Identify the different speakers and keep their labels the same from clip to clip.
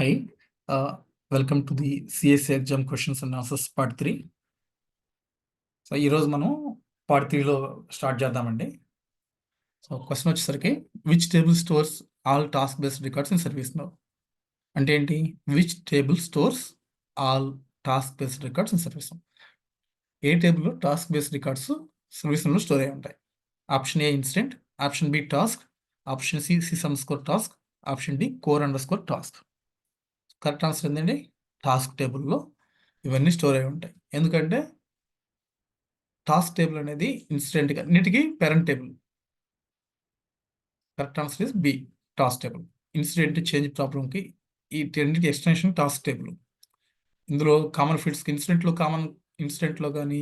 Speaker 1: Hi, welcome to the CSA exam questions and answers part 3. So ఈరోజు మనం part 3లో start చేద్దామండి. So question వచ్చేసరికి which table stores all task based records in ServiceNow అంటే ఏంటి? Which table stores all task based records in ServiceNow. ఏ టేబుల్లో task based records సర్వీస్ నోలో స్టోర్ అయి ఉంటాయి? Option A incident, option B task, option C sys under score task, option D core under score task. Correct answer ఏంటండి? Task టేబుల్లో ఇవన్నీ store అయి ఉంటాయి. ఎందుకంటే టాస్క్ టేబుల్ అనేది ఇన్సిడెంట్ అన్నిటికీ parent table. Correct answer is B, task table. Incident change ప్రాబ్లంకి ఈ రెండింటికి ఎక్స్టెన్షన్ టాస్క్ టేబుల్. ఇందులో కామన్ ఫీల్డ్స్కి ఇన్సిడెంట్లో కానీ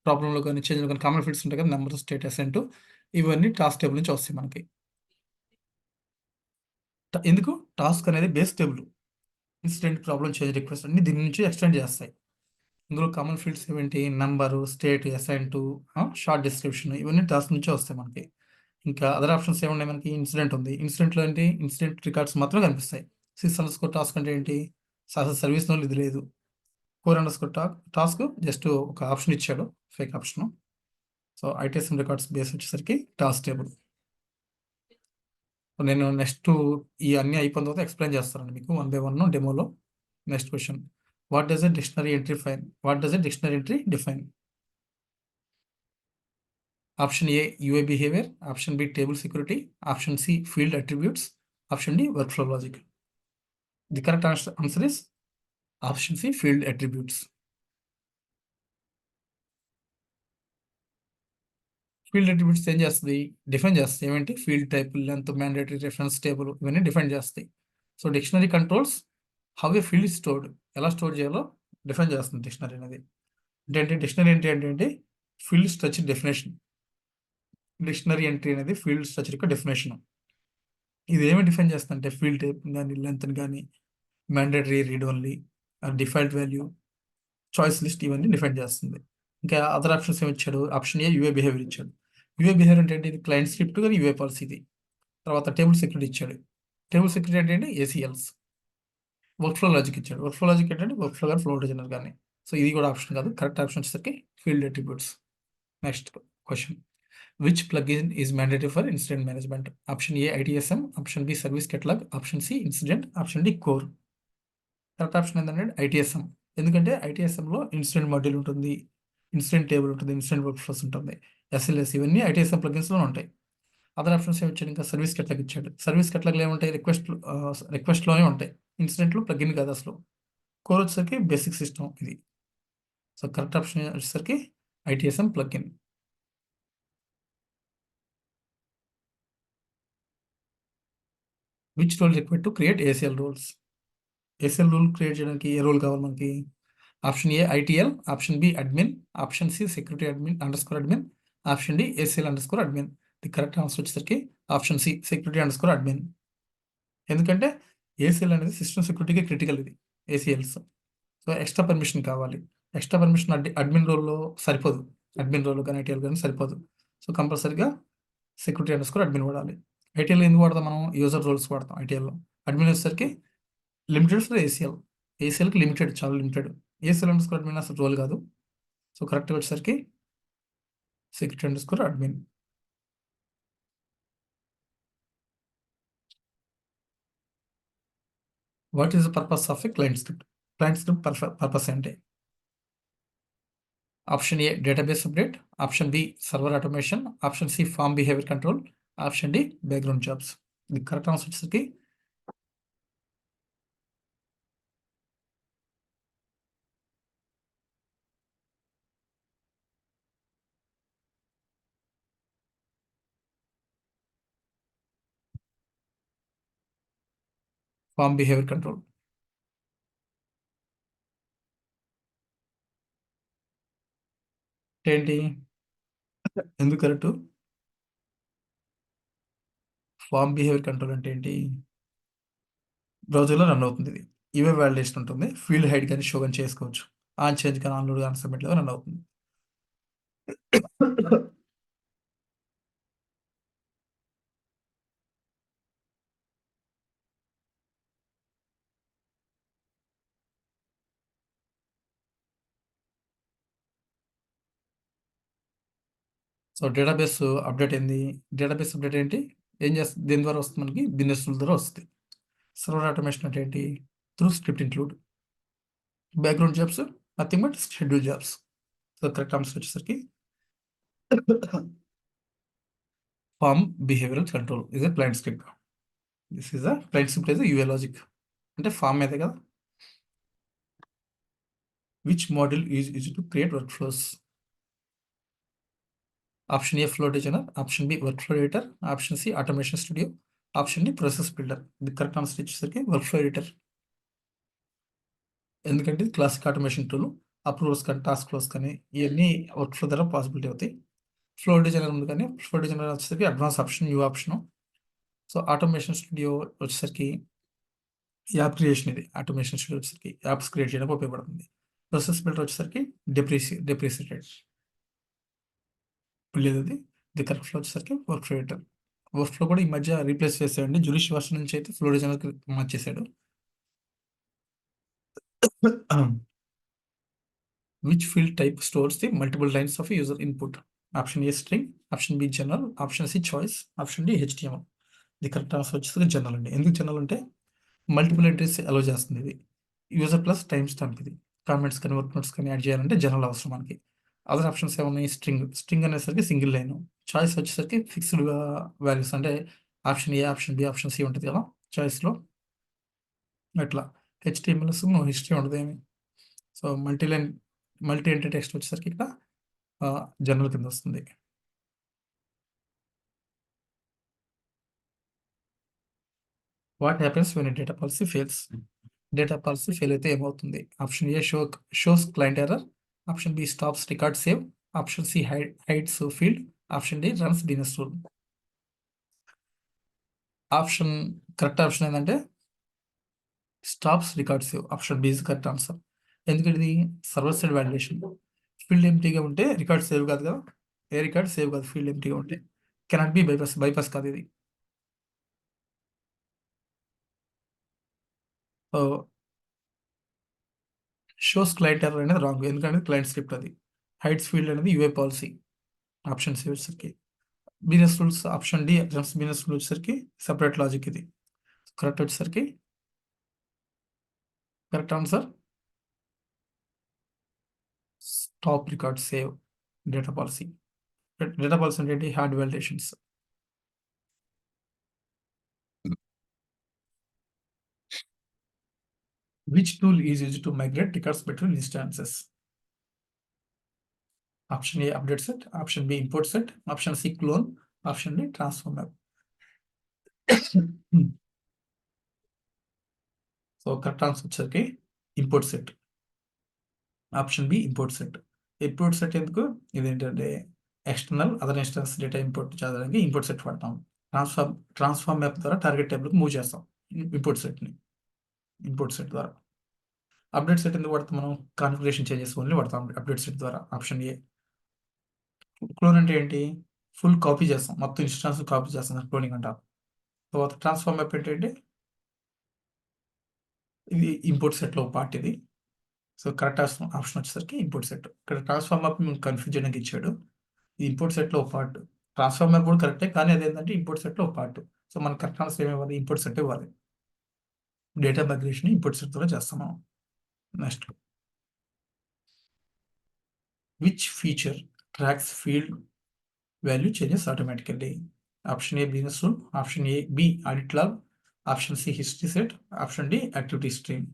Speaker 1: ప్రాబ్లంలో కానీ చేంజ్లో కానీ కామన్ ఫీల్డ్స్ ఉంటాయి కదా, నెంబర్, స్టేట్, అసెంట్, ఇవన్నీ టాస్క్ టేబుల్ నుంచి వస్తాయి మనకి. ఎందుకు? టాస్క్ అనేది base table. Incident, problem, change, request అన్ని దీని నుంచి ఎక్స్టెండ్ చేస్తాయి. ఇందులో కామన్ ఫీల్డ్స్ ఏమిటి? Number, state, assigned, short description, ఇవన్నీ టాస్క్ నుంచే వస్తాయి మనకి. ఇంకా అదర్ ఆప్షన్స్ ఏమున్నాయి మనకి? ఇన్సిడెంట్ ఉంది. ఇన్సిడెంట్లో ఏంటి? ఇన్సిడెంట్ రికార్డ్స్ మాత్రం కనిపిస్తాయి. సిస్ అండర్ స్కోర్ టాస్క్ అంటే ఏంటి? సర్వీస్ నోళ్ళు ఇది లేదు. Core under score task just ఒక ఆప్షన్ ఇచ్చాడు, fake option. So ITSM records base వచ్చేసరికి టాస్క్ టేబుల్. నేను నెక్స్ట్ ఈ అన్ని అయిపోయిన తర్వాత ఎక్స్ప్లెయిన్ చేస్తానండి మీకు 1 by 1 డెమోలో. Next question, what does a dictionary entry define? Option A UI behaviour, option B table security, option C field attributes, option D workflow logic. The correct answer is option C field attributes. Field attributes ఏం చేస్తుంది? Define చేస్తాయి. ఏమంటే field type, length, mandatory, reference table, ఇవన్నీ define చేస్తాయి. So dictionary controls how a field stored, ఎలా store చేయాలో define చేస్తుంది dictionary అనేది. అంటే డిక్షనరీ ఎంట్రీ అంటే field structure definition. Dictionary entry అనేది ఫీల్డ్ స్ట్రక్చర్ యొక్క డెఫినేషన్. ఇది ఏమి డిఫైన్ చేస్తుందంటే ఫీల్డ్ టైప్ కానీ, లెంత్ కానీ, mandatory, read only, default value, choice list, ఇవన్నీ డిఫైన్ చేస్తుంది. ఇంకా అదర్ ఆప్షన్స్ ఏమి ఇచ్చాడు? ఆప్షన్ ఏ యూఏ బిహేవియర్ ఇచ్చాడు. యూఏ బిహేవియర్ అంటే ఏంటి? ఇది క్లయింట్ స్క్రిప్ట్ కానీ యూఏ పాలసీ ఇది. తర్వాత టేబుల్ సెక్యూరిటీ ఇచ్చాడు. టేబుల్ సెక్యూరిటీ అంటే ఏంటి? ఏసీఎల్స్. వర్క్ ఫ్లో లాజిక్ ఇచ్చాడు. వర్క్ ఫ్లో లాజిక్ ఏంటంటే వర్క్ ఫ్లో కానీ, ఫ్లో డిజైనర్ కానీ. సో ఇది కూడా ఆప్షన్ కాదు. కరెక్ట్ ఆప్షన్ వచ్చేసరికి field attributes. Next question, which plugin is mandatory for incident management? Option A ITSM, option B service catalog, option C incident, option D core. Correct option ఏంటంటే ITSM. ఎందుకంటే ఐటీఎస్ఎంలో incident module ఉంటుంది, incident table ఉంటుంది, incident work flows ఉంటుంది, SLS, ఇవన్నీ ITSM ప్లగిన్స్లో ఉంటాయి. Other options ఏమి ఇచ్చాడు? ఇంకా సర్వీస్ కెటలాగ్ ఇచ్చాడు. సర్వీస్ కెటలాగ్లో ఏముంటాయి? రిక్వెస్ట్లోనే ఉంటాయి. ఇన్సిడెంట్లో ప్లగిన్ కాదు అసలు. కోర్ వచ్చేసరికి బేసిక్ సిస్టమ్ ఇది. సో కరెక్ట్ ఆప్షన్ వచ్చేసరికి ITSM plugin. Which role required to create ACL rules? ACL rule create చేయడానికి ఏ రూల్ కావాలి మనకి? Option A ITIL, option B admin, option C security admin under score admin, option D ACL under score admin. The correct answer వచ్చేసరికి option C security under score admin. ఎందుకంటే ACL అనేది system సెక్యూరిటీకి critical, ఇది ACLs. So extra permission కావాలి. Extra permission admin రోల్లో సరిపోదు. Admin role కానీ ITL కానీ సరిపోదు. సో కంపల్సరీగా సెక్యూరిటీ అండర్ స్కోర్ అడ్మిన్ వాడాలి. ఐటీఎల్ ఎందుకు వాడతాం మనం? యూజర్ రోల్స్ వాడతాం ఐటీఎల్లో. అడ్మిన్ వచ్చేసరికి లిమిటెడ్ ఫర్ ఏసీఎల్. ఏసీఎల్కి లిమిటెడ్, చాలా limited. ACL under score admin అసలు రోల్ కాదు. సో కరెక్ట్గా వచ్చేసరికి security under score admin. What is the purpose of a client script? Client script purpose ఏంటి? Option A database update, option B server automation, option C form behaviour control, option D background jobs. ఇది correct answer వచ్చేసరికి form behaviour control. ఏంటి? ఎందుకు correct? Form behaviour control అంటే ఏంటి? బ్రౌజర్లో run అవుతుంది ఇది. ఇవే వాలిడేషన్ ఉంటుంది. ఫీల్డ్ హైడ్ కానీ షో కానీ చేసుకోవచ్చు. ఆన్ చేంజ్ కానీ ఆన్లోడ్ కానీ సబ్మిట్లో రన్ అవుతుంది. సో డేటాబేస్ అప్డేట్ ఏంది? డేటాబేస్ అప్డేట్ ఏంటి? ఏం చేస్తుంది? దేని ద్వారా వస్తుంది? మనకి బిజినెస్ టూల్ ద్వారా వస్తుంది. సర్వర్ ఆటోమేషన్ అంటే ఏంటి? Through script include. Background jobs nothing but schedule jobs. So correct answer వచ్చేసరికి form behavioural control is a client script. This is a client script is UI logic. అంటే form మీదే కదా. Which model is use to create workflows? Option A flow designer, option B workflow editor, option C automation studio, option D process builder. ఇది correct answer వచ్చేసరికి workflow editor. ఎందుకంటే ఇది classic automation tool. Approvals కానీ task flows కానీ ఇవన్నీ workflow ద్వారా possibility అవుతాయి. Flow designer ఉంది కానీ ఫ్లో డిజైనర్ వచ్చేసరికి advance option, new option. So automation studio వచ్చేసరికి యాప్ క్రియేషన్. ఇది ఆటోమేషన్ స్టూడియో వచ్చేసరికి యాప్స్ క్రియేట్ చేయడానికి ఉపయోగపడుతుంది. ప్రాసెస్ బిల్డర్ వచ్చేసరికి డెప్రిసియేటెడ్ లేదు. అది ది కరెక్ట్ ఫ్లో వచ్చేసరికి workflow editor. Workflow కూడా ఈ మధ్య రీప్లేస్ చేసాడండి. జులిష్ వర్షన్ నుంచి అయితే ఫ్లో డిజైనర్ మార్చేశాడు. Which field type stores the multiple lines of user input? Option A string, option B journal, option C choice, option D HTML. The correct answer వచ్చేసరికి journal అండి. ఎందుకు జనరల్ అంటే multiple entries allow చేస్తుంది ఇది. User plus time stamp. ఇది comments కానీ work notes కానీ add చేయాలంటే జనరల్ అవసరం మనకి. అదర్ ఆప్షన్స్ ఏమున్నాయి? స్ట్రింగ్ అనేసరికి సింగిల్ లైన్. చాయిస్ వచ్చేసరికి ఫిక్స్డ్ వాల్యూస్ అంటే option A, option B, option C ఉంటుంది కదా చాయిస్లో. అట్లా హెచ్టిఎంఎల్స్ నో హిస్టరీ ఉండదు ఏమి. సో మల్టీ ఎంట్రీ టెక్స్ట్ వచ్చేసరికి ఇక్కడ జనరల్ కింద వస్తుంది. What happens when data policy fails? Data policy fail అయితే ఏమవుతుంది? Option A shows client error, option B stops record save, option C hides field, option D runs business rule. Correct option ఏంటంటే stops record save. Option B is correct answer. ఎందుకంటే ఇది server side validation. Field ఎంటీగా ఉంటే record save కాదు కదా. ఏ record save కాదు field ఎంటీగా ఉంటే. కెనాట్ బి బైపాస్ కాదు ఇది. సో షోస్ క్లయింట్ ఎర్రర్ అనేది రాంగ్. ఎందుకంటే క్లయింట్ స్క్రిప్ట్ అది. హైడ్స్ ఫీల్డ్ అనేది యూఏ పాలసీ. ఆప్షన్ సి వచ్చేసరికి business rules. Option D business rule వచ్చేసరికి సెపరేట్ లాజిక్. ఇది కరెక్ట్ వచ్చేసరికి correct answer stop record save. Data policy అంటే hard validations. Which tool is used to migrate records between instances? Option A update set, option B import set, option C clone, option D transform app. So correct answer వచ్చేసరికి import set. Option B import set. Import set ఎందుకు? ఇదేంటంటే external other instance data import చేయడానికి import set వాడతాం. Transform map ద్వారా target టేబుల్కి move చేస్తాం import set ద్వారా. Update set ఎందుకు వాడతాం? మనం కాన్ఫిగరేషన్ చేంజెస్ ఓన్లీ వాడతాం అప్డేట్ సెట్ ద్వారా. Option A. క్లోన్ అంటే ఏంటి? ఫుల్ కాపీ చేస్తాం, మొత్తం ఇన్స్టాన్స్ కాపీ చేస్తాం, క్లోనింగ్ అంటారు. తర్వాత ట్రాన్స్ఫార్మ్ యాప్ ఏంటంటే ఇది ఇంపోర్ట్ సెట్లో పార్ట్ ఇది. సో కరెక్ట్ ఆప్షన్ వచ్చేసరికి ఇంపోర్ట్ సెట్. ఇక్కడ ట్రాన్స్ఫార్మ్ యాప్ మేము కన్ఫ్యూజ్ చేయడానికి ఇచ్చాడు. ఈ ఇంపోర్ట్ సెట్లో ఒక పార్ట్. ట్రాన్స్ఫార్మ్ యాప్ కూడా కరెక్టే, కానీ అదేంటంటే ఇంపోర్ట్ సెట్లో ఒక పార్ట్. సో మనకు కరెక్ట్ ఆన్సర్ ఏమివ్వాలి? ఇంపోర్ట్ సెట్ ఇవ్వాలి. డేటా మైగ్రేషన్ ఇంపోర్ట్ సెట్ ద్వారా చేస్తాం మనం. Next, which feature tracks field value changes automatically? Option A business rule, option A B audit log, option C history set, option D activity stream.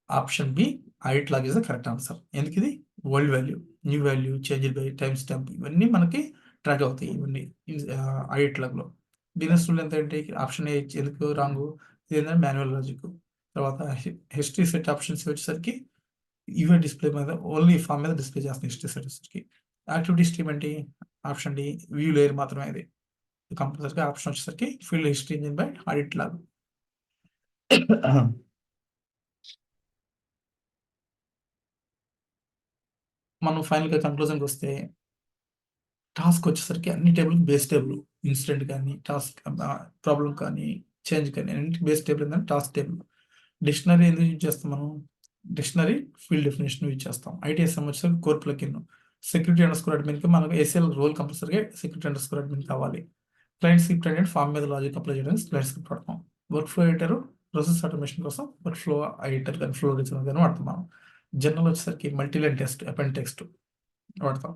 Speaker 1: Option B audit log is the correct answer. ఎందుకు? ఇది old value, new value, change by time stamp ఇవన్నీ మనకి track అవుతాయి. ఇవన్నీ audit లాగ్లో. Business rule ఎంత ఏంటి? Option ఏ ఎందుకు wrong? ఇది ఏంటంటే మాన్యువల్ లాజిక్. తర్వాత హిస్టరీ సెట్ ఆప్షన్స్ వచ్చేసరికి ఇవే డిస్ప్లే మీద ఓన్లీ ఫామ్ మీద డిస్ప్లే చేస్తుంది హిస్టరీ సెట్ వచ్చేసరికి. యాక్టివిటీ స్ట్రీమ్ ఏంటి? ఆప్షన్ డి వ్యూ లేయర్ మాత్రమే. ఇది కంపల్సరీగా ఆప్షన్ వచ్చేసరికి field history engine by audit log. మనం ఫైనల్గా కన్క్లూజన్కి వస్తే టాస్క్ వచ్చేసరికి అన్ని టేబుల్ బేస్ టేబుల్. ఇన్సిడెంట్ కానీ టాస్క్ ప్రాబ్లం కానీ చేంజ్ కానీ అన్నింటికి బేస్ టేబుల్ ఏంటంటే టాస్క్ టేబుల్. డిక్షనరీ ఎందుకు యూజ్ చేస్తాం మనం? డిక్షనరీ ఫీల్డ్ డెఫినేషన్ యూజ్ చేస్తాం. ఐటీఎస్ఎం వచ్చేసరికి core plugin. Security under score అడ్మిన్కి మనకు ఏసీఎల్ రోల్ కంపల్సరీగా సెక్యూరిటీ అండర్ స్కోర్ అడ్మిన్ కావాలి. క్లయింట్ స్క్రిప్ట్ అనేది ఫామ్ మీద లాజిక్ అప్లై చేయడానికి క్లయింట్ స్క్రిప్ట్ వాడతాం. Workflow editor process automation కోసం వర్క్ ఫ్లో ఎడిటర్ కానీ ఫ్లో డిజైనర్ కానీ వాడతాం మనం. జనరల్ వచ్చేసరికి మల్టీలైన్ టెస్ట్ అపెండ్ టెక్స్ట్ వాడతాం.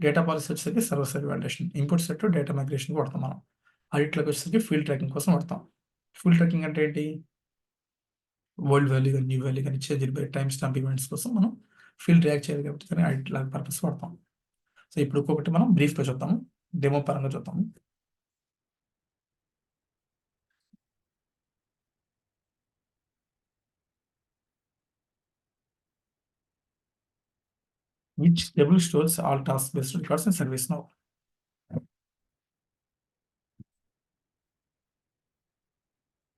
Speaker 1: డేటా పాలసీ వచ్చేసరికి server side validation, import set data migration వాడతాం మనం. ఆడిట్లోకి వచ్చేసరికి ఫీల్డ్ ట్రాకింగ్ కోసం వాడతాం. ఫీల్డ్ ట్రాకింగ్ అంటే ఏంటి? ఓల్డ్ వాల్యూ కానీ న్యూ వాల్యూ కానీ change by time stamp events కోసం మనం ఫీల్డ్ రియాక్ట్ చేయాలి కాబట్టి కానీ ఆడిట్ లాగ్ పర్పస్ వాడతాం. సో ఇప్పుడు ఒక్కొక్కటి మనం బ్రీఫ్గా చూద్దాము, డెమో పరంగా చూద్దాము. Which table stores all task-based records in ServiceNow?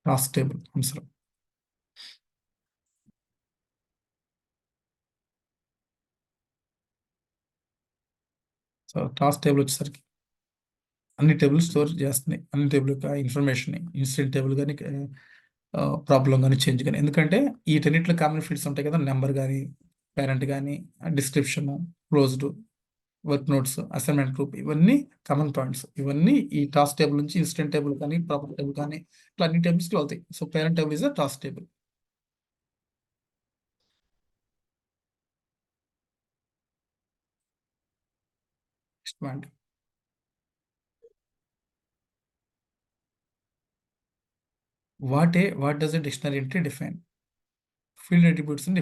Speaker 1: Task table answer. So task table వచ్చేసరికి అన్ని టేబుల్ స్టోర్ చేస్తున్నాయి, అన్ని టేబుల్ యొక్క ఇన్ఫర్మేషన్ ఇన్సిడెంట్ టేబుల్ కానీ ప్రాబ్లం కానీ చేంజ్ కానీ. ఎందుకంటే వీటన్నిటిలో కామన్ ఫీల్డ్స్ ఉంటాయి కదా, నెంబర్ కానీ పేరెంట్ కానీ description closed work notes assignment group, ఇవన్నీ కామన్ పాయింట్స్. ఇవన్నీ ఈ టాస్క్ టేబుల్ నుంచి ఇన్సిడెంట్ టేబుల్ కానీ ప్రాపర్ టేబుల్ కానీ ఇట్లా అన్ని టేబుల్స్కి వెళ్తాయి. So parent table is a task table. Next point, what does a dictionary entry define? Field అట్రిబ్యూట్స్ని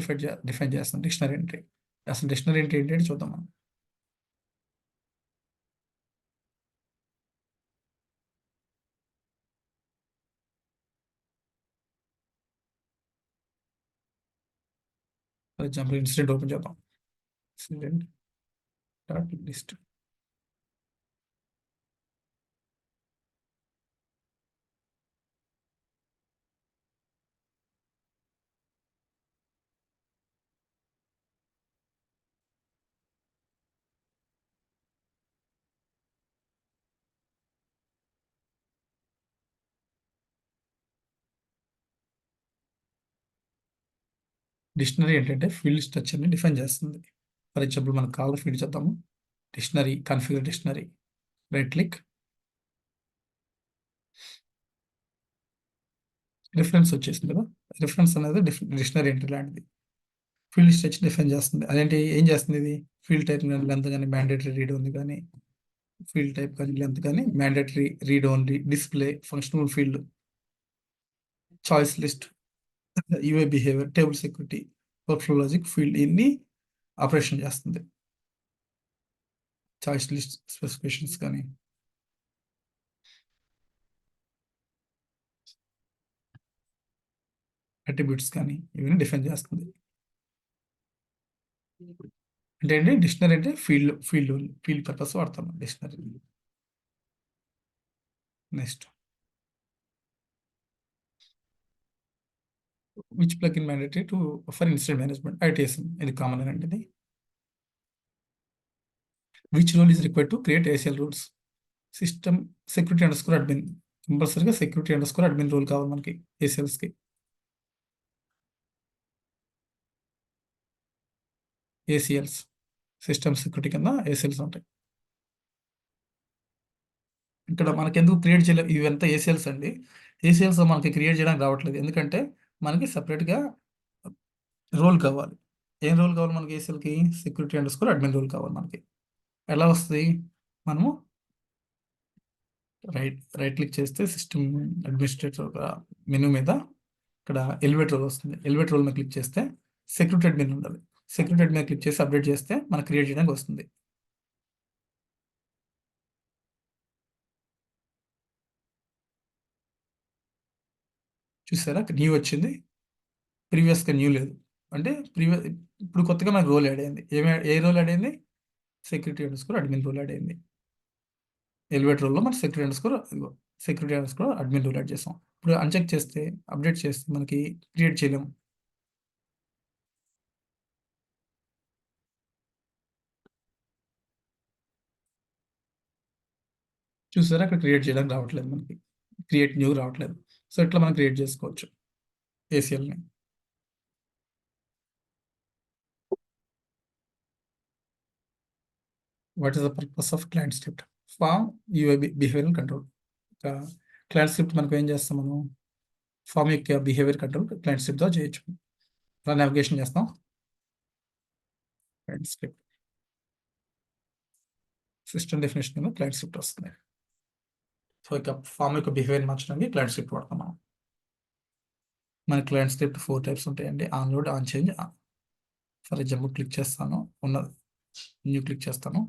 Speaker 1: డిఫైన్ చేస్తాం డిక్షనరీ ఎంట్రీ. అసలు డిక్షనరీ ఎంట్రీ ఏంటి చూద్దాం మనం. ఫర్ ఎగ్జాంపుల్ ఇన్సిడెంట్ ఓపెన్ చేద్దాం. Incident dot list. డిక్షనరీ ఏంటంటే ఫీల్డ్ స్ట్రక్చర్ని డిఫైన్ చేస్తుంది. ఫర్ ఎగ్జాంపుల్ మనకు కావాలి ఫీల్డ్ చేద్దాము. Dictionary configure dictionary, right click, reference వచ్చేసింది కదా. రిఫరెన్స్ అనేది డిక్షనరీ ఎంట్రీ లాంటిది. ఫీల్డ్ స్ట్రక్చర్ డిఫైన్ చేస్తుంది. అదేంటి ఏం చేస్తుంది? ఇది ఫీల్డ్ టైప్ కానీ లెంత్ కానీ మ్యాండేటరీ రీడ్ ఉంది కానీ ఫీల్డ్ టైప్ కానీ లెంత్ కానీ mandatory read only, display, functional field, choice list, UI behaviour, table security, work flow logic, field ఇన్ని ఆపరేషన్ చేస్తుంది. చాయిస్ లిస్ట్ స్పెసిఫికేషన్స్ కానీ అట్రిబ్యూట్స్ కానీ ఇవన్నీ డిఫైన్ చేస్తుంది. అంటే ఏంటి డిక్షనరీ అంటే ఫీల్డ్ పర్పస్ వాడతాం dictionary. Next, which plugin mandatory to for incident management? ITSM, ఇది కామన్ అండి. ఇది which role is required to create ACL rules? System security under score admin. కంపల్సరీగా security under score admin role కావాలి మనకి ACLస్కి. ACLs system security కింద ACLs ఉంటాయి. ఇక్కడ మనకి ఎందుకు క్రియేట్ చేయలేదు? ఇవంతా ACLs అండి. ACLs మనకి క్రియేట్ చేయడానికి రావట్లేదు, ఎందుకంటే మనకి సపరేట్గా రోల్ కావాలి. ఏం రోల్ కావాలి మనకి ACLకి? Security under score admin role కావాలి మనకి. ఎలా వస్తుంది? మనము రైట్ క్లిక్ చేస్తే సిస్టమ్ అడ్మినిస్ట్రేటర్ మెనూ మీద ఇక్కడ ఎలివేట్ రోల్ వస్తుంది. ఎలివేట్ రోల్ మీద క్లిక్ చేస్తే సెక్యూరిటీ అడ్మిన్ ఉండాలి. సెక్యూరిటీ అడ్మిన్ క్లిక్ చేసి అప్డేట్ చేస్తే మనకు క్రియేట్ చేయడానికి వస్తుంది. చూసారా, న్యూ వచ్చింది, ప్రీవియస్గా న్యూ లేదు. అంటే ఇప్పుడు కొత్తగా మనకు రోల్ యాడ్ అయింది. ఏ రోల్ యాడ్ అయింది? Security under score admin role add అయింది. ఎలివేట్ రోల్లో మన security under score admin role add చేస్తాం. ఇప్పుడు అన్చెక్ చేస్తే అప్డేట్ చేస్తే మనకి క్రియేట్ చేయలేము. చూసారా, అక్కడ క్రియేట్ చేయడానికి రావట్లేదు మనకి, క్రియేట్ న్యూ రావట్లేదు. సో ఇట్లా మనం క్రియేట్ చేసుకోవచ్చు ACLని. What is the purpose of client script? Form UI behaviour control. Client script మనకు ఏం చేస్తాం మనం? ఫామ్ యొక్క బిహేవియర్ కంట్రోల్ క్లయింట్ స్క్రిప్ట్ ద్వారా చేయొచ్చు. అలా నావిగేషన్ చేస్తాం. క్లయింట్ స్క్రిప్ట్ సిస్టమ్ డెఫినేషన్ కింద క్లయింట్ స్క్రిప్ట్ వస్తుంది. సో ఇక ఫామ్ యొక్క బిహేవియర్ మార్చడానికి క్లయింట్ స్క్రిప్ట్ వాడతాం మనం. మన క్లయింట్ స్క్రిప్ట్ 4 టైప్స్ ఉంటాయండి. Onload, on change. For example click చేస్తాను, ఉన్న న్యూ క్లిక్ చేస్తాను.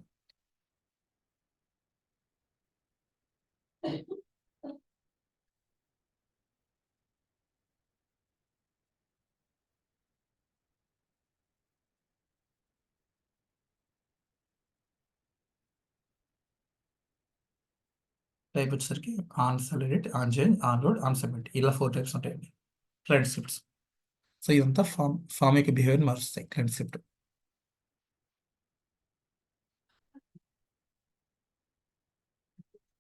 Speaker 1: టైప్ వచ్చేసరికి on select, on change, onload, on submit, ఇలా 4 టైప్స్ ఉంటాయండి క్లయింట్ స్క్రిప్ట్స్. సో ఇదంతా ఫామ్ యొక్క బిహేవియర్ మారుస్తాయి client script.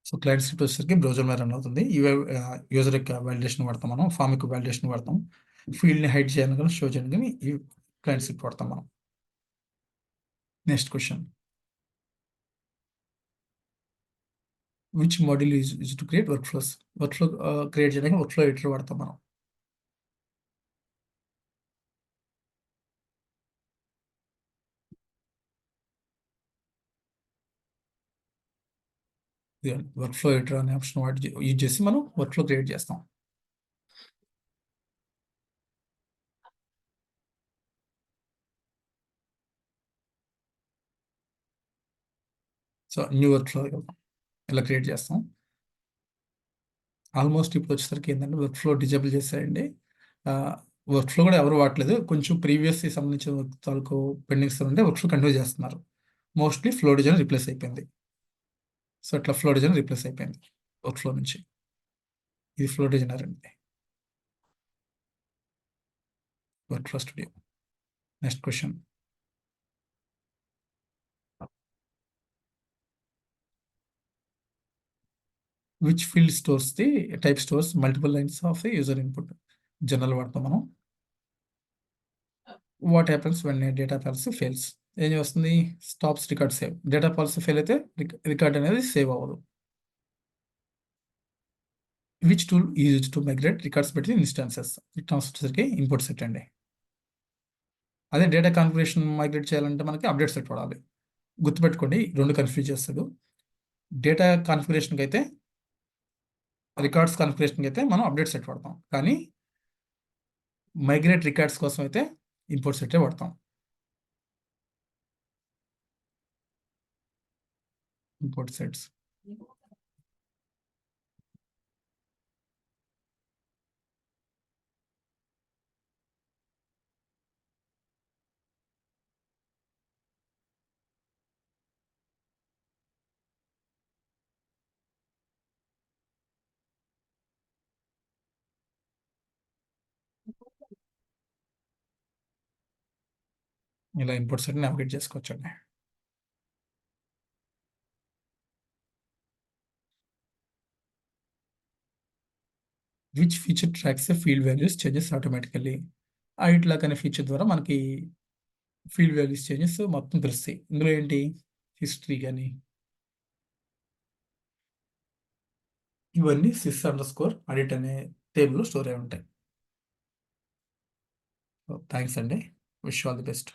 Speaker 1: So client script వచ్చేసరికి బ్రౌజర్ మీద రన్ అవుతుంది. యూజర్ యొక్క వాలిడేషన్ వాడతాం మనం, ఫామ్ యొక్క వాలిడేషన్ వాడతాం. ఫీల్డ్ని హైడ్ చేయాలని కానీ షో చేయడానికి కానీ ఈ క్లయింట్ స్క్రిప్ట్ వాడతాం మనం. Next question, which module use to create work flows? Work flow create చేయడానికి వర్క్ ఫ్లో ఎడిటర్ వాడతాం మనం. వర్క్ ఫ్లో ఎడిటర్ అనే ఆప్షన్ వాడి యూజ్ చేసి మనం వర్క్ ఫ్లో క్రియేట్ చేస్తాం. సో న్యూ వర్క్ ఫ్లో ఇలా క్రియేట్ చేస్తాం. ఆల్మోస్ట్ ఇప్పుడు వచ్చేసరికి ఏంటంటే వర్క్ ఫ్లో డిజేబుల్ చేశారండి. వర్క్ ఫ్లో కూడా ఎవరు వాడలేదు. కొంచెం ప్రీవియస్ సంబంధించిన వర్క్ తాలూకు పెండింగ్స్ ఉంటే వర్క్ ఫ్లో కంటిన్యూ చేస్తున్నారు. మోస్ట్లీ ఫ్లో డిజైన్ రిప్లేస్ అయిపోయింది. సో ఇట్లా ఫ్లో డిజైన్ రిప్లేస్ అయిపోయింది వర్క్ ఫ్లో నుంచి. ఇది ఫ్లో డిజైనర్ అండి, work flow studio. Next question, which field stores the type stores multiple lines of the user input? General వాడతాం మనం. What happens when data policy fails? ఏం చేస్తుంది? Stops record save. Data policy fail అయితే record అనేది save అవ్వదు. Which tool use to migrate records between instances? వచ్చేసరికి import set అండి. అదే డేటా కాన్ఫిగరేషన్ మైగ్రేట్ చేయాలంటే మనకి అప్డేట్ సెట్ వాడాలి. గుర్తుపెట్టుకోండి, రెండు కన్ఫ్యూజ్ చేస్తాడు. డేటా కాన్ఫిగరేషన్కి అయితే, రికార్డ్స్ కాన్ఫిగరేషన్కి అయితే మనం అప్డేట్ సెట్ వాడతాం. కానీ మైగ్రేట్ రికార్డ్స్ కోసం అయితే ఇంపోర్ట్ సెట్టే వాడతాం. Import sets. ఇలా ఇంపోర్ట్ సెట్ నావిగేట్ చేసుకోవచ్చండి. Which feature tracks field values changes automatically? ఇట్లా అనే ఫీచర్ ద్వారా మనకి ఫీల్డ్ వాల్యూస్ చేంజెస్ మొత్తం తెలుస్తాయి. ఇందులో ఏంటి, హిస్టరీ కానీ ఇవన్నీ sys_audit అనే టేబుల్లో స్టోర్ అయి ఉంటాయి. థ్యాంక్స్ అండి. Wish all the best.